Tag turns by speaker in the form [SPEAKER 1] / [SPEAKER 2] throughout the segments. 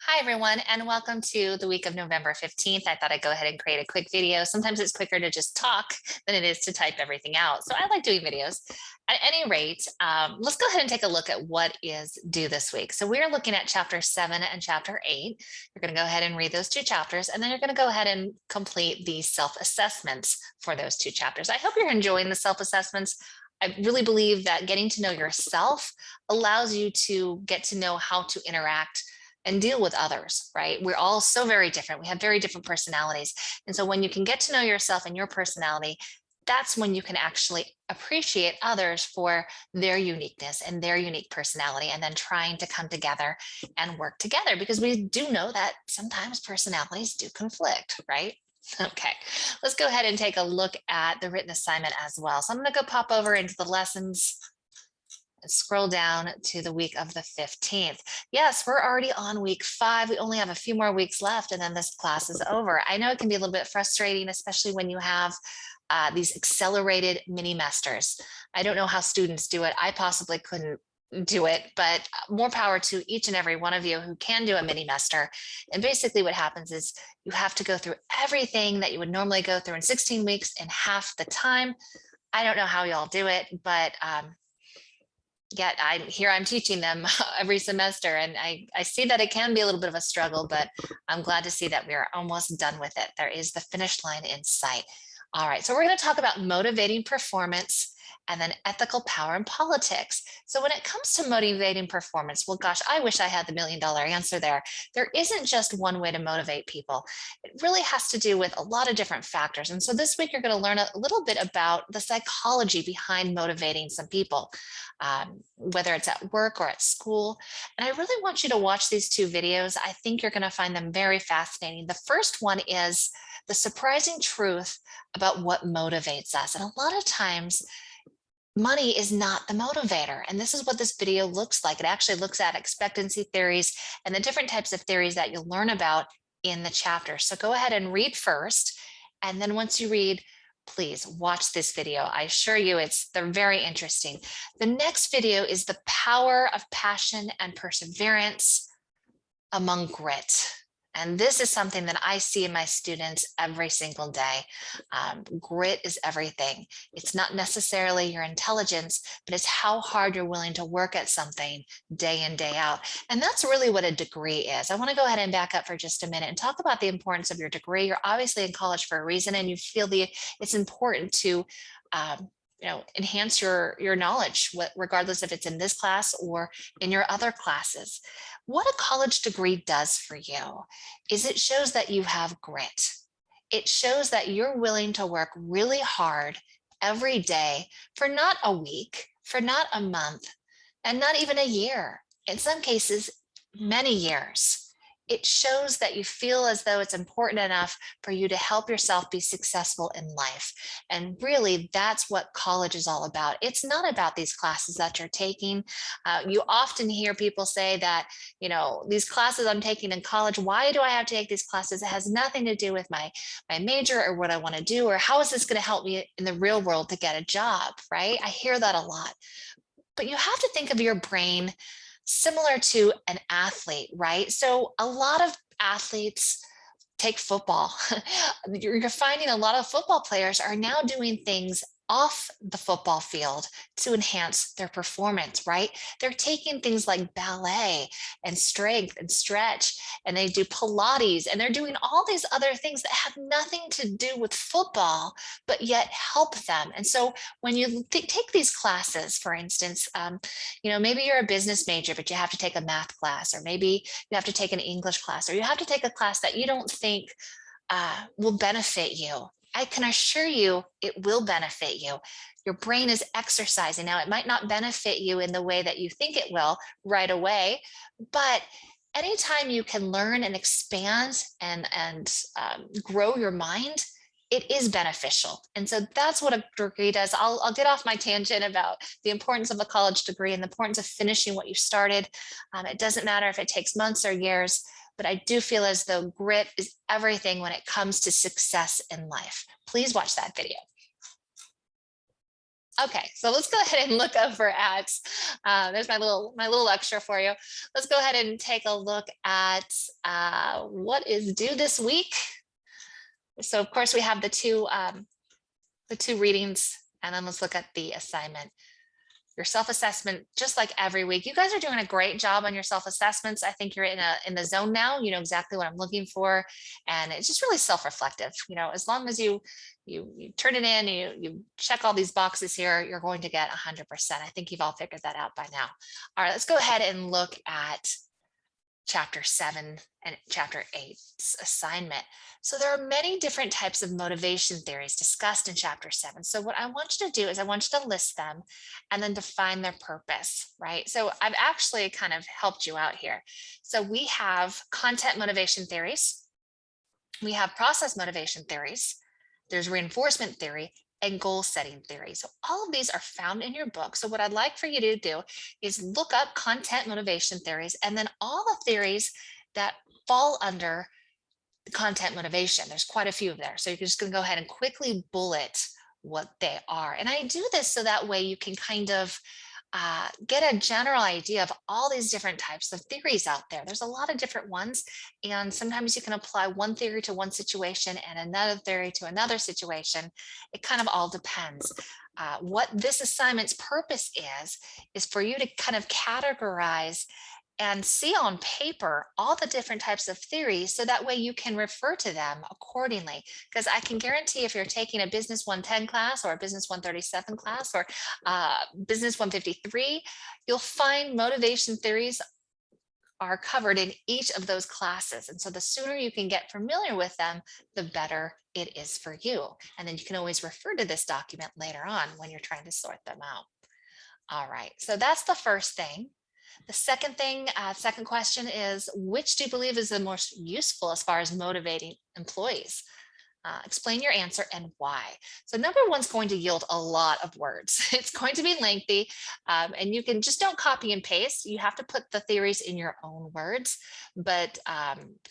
[SPEAKER 1] Hi, everyone, and welcome to the week of November 15th. I thought I'd go ahead and create a quick video. Sometimes it's quicker to just talk than it is to type everything out. So I like doing videos. At any rate, let's go ahead and take a look at what is due this week. So we're looking at chapter 7 and chapter 8. You're going to go ahead and read those two chapters, and then you're going to go ahead and complete the self-assessments for those two chapters. I hope you're enjoying the self-assessments. I really believe that getting to know yourself allows you to get to know how to interact and deal with others, right? We're all so very different. We have very different personalities. And so when you can get to know yourself and your personality, that's when you can actually appreciate others for their uniqueness and their unique personality, and then trying to come together and work together, because we do know that sometimes personalities do conflict, right? Okay, let's go ahead and take a look at the written assignment as well. So I'm going to go pop over into the lessons and scroll down to the week of the 15th. Yes, we're already on week 5. We only have a few more weeks left, and then this class is over. I know it can be a little bit frustrating, especially when you have these accelerated mini masters. I don't know how students do it. I possibly couldn't do it, but more power to each and every one of you who can do a mini master. And basically what happens is you have to go through everything that you would normally go through in 16 weeks in half the time. I don't know how y'all do it, but yet I'm teaching them every semester, and I see that it can be a little bit of a struggle, but I'm glad to see that we are almost done with it. There is the finish line in sight. All right, so we're going to talk about motivating performance and then ethical power in politics. So when it comes to motivating performance, well, gosh, I wish I had the $1,000,000 answer there. There isn't just one way to motivate people. It really has to do with a lot of different factors. And so this week, you're going to learn a little bit about the psychology behind motivating some people, whether it's at work or at school. And I really want you to watch these two videos. I think you're going to find them very fascinating. The first one is the surprising truth about what motivates us. And a lot of times, money is not the motivator. And this is what this video looks like. It actually looks at expectancy theories and the different types of theories that you'll learn about in the chapter. So go ahead and read first. And then once you read, please watch this video. I assure you they're very interesting. The next video is the power of passion and perseverance among grit. And this is something that I see in my students every single day. Grit is everything. It's not necessarily your intelligence, but it's how hard you're willing to work at something day in, day out. And that's really what a degree is. I want to go ahead and back up for just a minute and talk about the importance of your degree. You're obviously in college for a reason, and you feel it's important to enhance your knowledge, regardless if it's in this class or in your other classes. What a college degree does for you is it shows that you have grit. It shows that you're willing to work really hard every day for not a week, for not a month, and not even a year. In some cases, many years. It shows that you feel as though it's important enough for you to help yourself be successful in life. And really, that's what college is all about. It's not about these classes that you're taking. You often hear people say that, these classes I'm taking in college, why do I have to take these classes? It has nothing to do with my major or what I want to do, or how is this going to help me in the real world to get a job, right? I hear that a lot. But you have to think of your brain similar to an athlete, right? So a lot of athletes take football. You're finding a lot of football players are now doing things off the football field to enhance their performance, right? They're taking things like ballet and strength and stretch, and they do Pilates, and they're doing all these other things that have nothing to do with football, but yet help them. And so when you take these classes, for instance, maybe you're a business major, but you have to take a math class, or maybe you have to take an English class, or you have to take a class that you don't think will benefit you. I can assure you it will benefit you. Your brain is exercising. Now, it might not benefit you in the way that you think it will right away, but anytime you can learn and expand and grow your mind, it is beneficial. And so that's what a degree does. I'll get off my tangent about the importance of a college degree and the importance of finishing what you started. It doesn't matter if it takes months or years, but I do feel as though grit is everything when it comes to success in life. Please watch that video. Okay, so let's go ahead and look over at, there's my little lecture for you. Let's go ahead and take a look at what is due this week. So of course we have the two readings, and then let's look at the assignment. Your self-assessment, just like every week. You guys are doing a great job on your self-assessments. I think you're in the zone now. You know exactly what I'm looking for, and it's just really self-reflective. You know, as long as you turn it in, you check all these boxes here, you're going to get 100%. I think you've all figured that out by now. All right, let's go ahead and look at chapter 7 and chapter 8's assignment. So there are many different types of motivation theories discussed in chapter 7. So what I want you to do is I want you to list them and then define their purpose, right? So I've actually kind of helped you out here. So we have content motivation theories, we have process motivation theories, there's reinforcement theory, and goal setting theory. So all of these are found in your book. So what I'd like for you to do is look up content motivation theories and then all the theories that fall under the content motivation. There's quite a few of there. So you're just going to go ahead and quickly bullet what they are. And I do this so that way you can kind of get a general idea of all these different types of theories out there. There's a lot of different ones, and sometimes you can apply one theory to one situation and another theory to another situation. It kind of all depends. What this assignment's purpose is for you to kind of categorize and see on paper all the different types of theories so that way you can refer to them accordingly. Because I can guarantee if you're taking a business 110 class or a business 137 class or business 153, you'll find motivation theories are covered in each of those classes. And so the sooner you can get familiar with them, the better it is for you. And then you can always refer to this document later on when you're trying to sort them out. All right, so that's the first thing. The second thing, second question is, which do you believe is the most useful as far as motivating employees? Explain your answer and why. So number one's going to yield a lot of words. It's going to be lengthy, and you can just don't copy and paste. You have to put the theories in your own words, but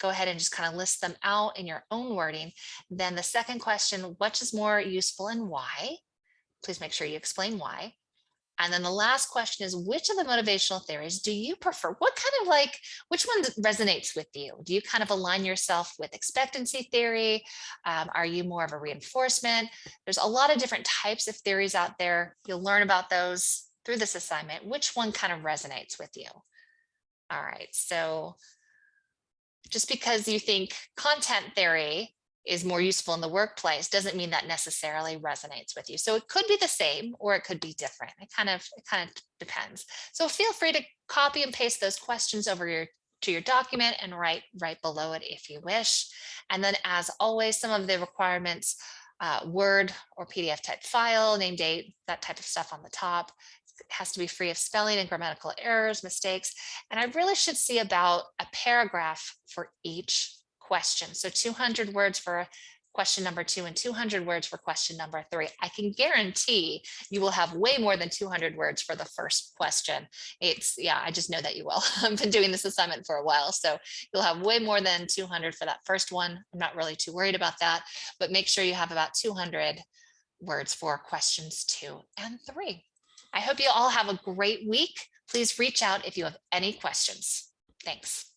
[SPEAKER 1] go ahead and just kind of list them out in your own wording. Then the second question, which is more useful and why? Please make sure you explain why. And then the last question is, which of the motivational theories do you prefer? What kind of like, which one resonates with you? Do you kind of align yourself with expectancy theory? Are you more of a reinforcement? There's a lot of different types of theories out there. You'll learn about those through this assignment. Which one kind of resonates with you? All right, so just because you think content theory is more useful in the workplace doesn't mean that necessarily resonates with you. So it could be the same or it could be different. It kind of depends. So feel free to copy and paste those questions over to your document and write right below it if you wish. And then as always, some of the requirements, Word or PDF type file, name, date, that type of stuff on the top. It has to be free of spelling and grammatical errors, mistakes. And I really should see about a paragraph for each question. So 200 words for question number 2 and 200 words for question number 3. I can guarantee you will have way more than 200 words for the first question. Yeah, I just know that you will. I've been doing this assignment for a while, so you'll have way more than 200 for that first one. I'm not really too worried about that, but make sure you have about 200 words for questions 2 and 3. I hope you all have a great week. Please reach out if you have any questions. Thanks.